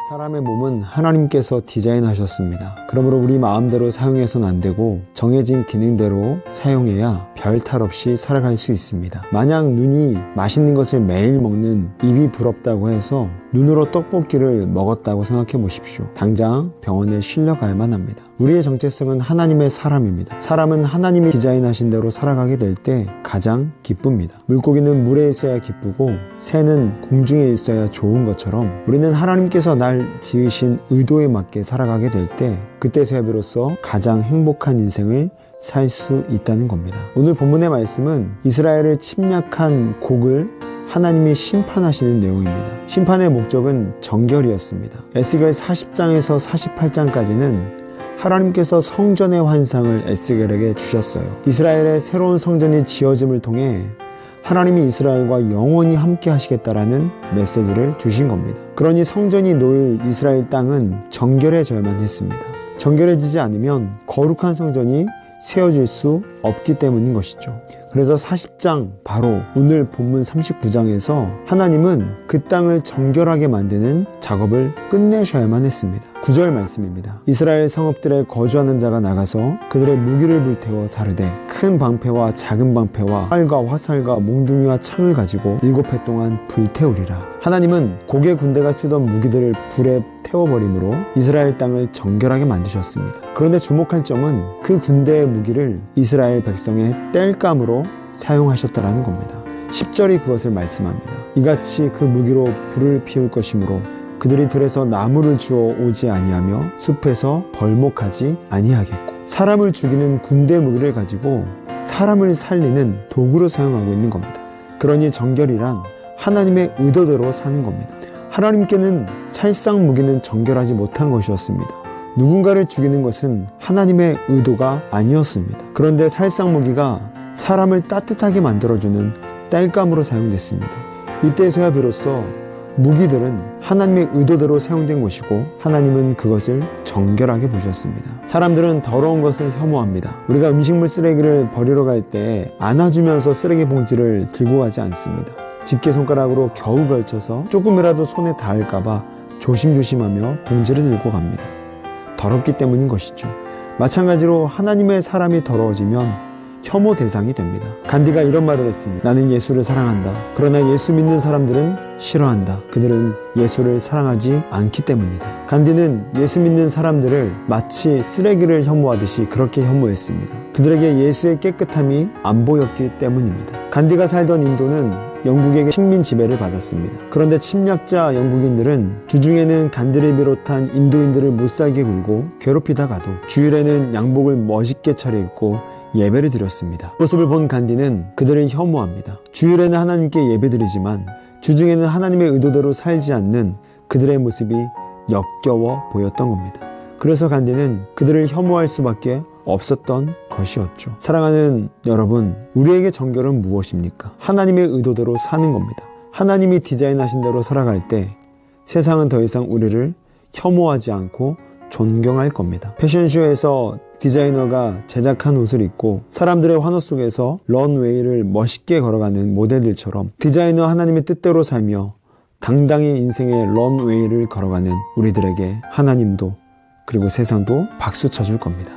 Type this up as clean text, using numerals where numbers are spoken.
사람의 몸은 하나님께서 디자인하셨습니다. 그러므로 우리 마음대로 사용해서는 안 되고 정해진 기능대로 사용해야 별 탈 없이 살아갈 수 있습니다. 만약 눈이 맛있는 것을 매일 먹는 입이 부럽다고 해서 눈으로 떡볶이를 먹었다고 생각해 보십시오. 당장 병원에 실려갈 만합니다. 우리의 정체성은 하나님의 사람입니다. 사람은 하나님이 디자인하신 대로 살아가게 될 때 가장 기쁩니다. 물고기는 물에 있어야 기쁘고 새는 공중에 있어야 좋은 것처럼 우리는 하나님께서 날 지으신 의도에 맞게 살아가게 될 때 그때서야 비로소 가장 행복한 인생을 살 수 있다는 겁니다. 오늘 본문의 말씀은 이스라엘을 침략한 곡을 하나님이 심판하시는 내용입니다. 심판의 목적은 정결이었습니다. 에스겔 40장에서 48장까지는 하나님께서 성전의 환상을 에스겔에게 주셨어요. 이스라엘의 새로운 성전이 지어짐을 통해 하나님이 이스라엘과 영원히 함께 하시겠다라는 메시지를 주신 겁니다. 그러니 성전이 놓일 이스라엘 땅은 정결해져야만 했습니다. 정결해지지 않으면 거룩한 성전이 세워질 수 없기 때문인 것이죠. 그래서 40장 바로 오늘 본문 39장에서 하나님은 그 땅을 정결하게 만드는 작업을 끝내셔야만 했습니다. 9절 말씀입니다. 이스라엘 성읍들에 거주하는 자가 나가서 그들의 무기를 불태워 사르되 큰 방패와 작은 방패와 활과 화살과 몽둥이와 창을 가지고 7해 동안 불태우리라. 하나님은 곡의 군대가 쓰던 무기들을 불에 태워버림으로 이스라엘 땅을 정결하게 만드셨습니다. 그런데 주목할 점은 그 군대의 무기를 이스라엘 백성의 땔감으로 사용하셨다라는 겁니다. 10절이 그것을 말씀합니다. 이같이 그 무기로 불을 피울 것이므로 그들이 들에서 나무를 주워 오지 아니하며 숲에서 벌목하지 아니하겠고, 사람을 죽이는 군대 무기를 가지고 사람을 살리는 도구로 사용하고 있는 겁니다. 그러니 정결이란 하나님의 의도대로 사는 겁니다. 하나님께는 살상 무기는 정결하지 못한 것이었습니다. 누군가를 죽이는 것은 하나님의 의도가 아니었습니다. 그런데 살상 무기가 사람을 따뜻하게 만들어주는 땔감으로 사용됐습니다. 이때서야 비로소 무기들은 하나님의 의도대로 사용된 것이고 하나님은 그것을 정결하게 보셨습니다. 사람들은 더러운 것을 혐오합니다. 우리가 음식물 쓰레기를 버리러 갈 때 안아주면서 쓰레기 봉지를 들고 가지 않습니다. 집게손가락으로 겨우 걸쳐서 조금이라도 손에 닿을까봐 조심조심하며 봉지를 들고 갑니다. 더럽기 때문인 것이죠. 마찬가지로 하나님의 사람이 더러워지면 혐오 대상이 됩니다. 간디가 이런 말을 했습니다. 나는 예수를 사랑한다. 그러나 예수 믿는 사람들은 싫어한다. 그들은 예수를 사랑하지 않기 때문이다. 간디는 예수 믿는 사람들을 마치 쓰레기를 혐오하듯이 그렇게 혐오했습니다. 그들에게 예수의 깨끗함이 안 보였기 때문입니다. 간디가 살던 인도는 영국에게 식민 지배를 받았습니다. 그런데 침략자 영국인들은 주중에는 간디를 비롯한 인도인들을 못살게 굴고 괴롭히다가도 주일에는 양복을 멋있게 차려입고 예배를 드렸습니다. 그 모습을 본 간디는 그들을 혐오합니다. 주일에는 하나님께 예배드리지만 주중에는 하나님의 의도대로 살지 않는 그들의 모습이 역겨워 보였던 겁니다. 그래서 간디는 그들을 혐오할 수밖에 없었던 것이었죠. 사랑하는 여러분, 우리에게 정결은 무엇입니까? 하나님의 의도대로 사는 겁니다. 하나님이 디자인하신 대로 살아갈 때 세상은 더 이상 우리를 혐오하지 않고 존경할 겁니다. 패션쇼에서 디자이너가 제작한 옷을 입고 사람들의 환호 속에서 런웨이를 멋있게 걸어가는 모델들처럼 디자이너 하나님의 뜻대로 살며 당당히 인생의 런웨이를 걸어가는 우리들에게 하나님도 그리고 세상도 박수 쳐줄 겁니다.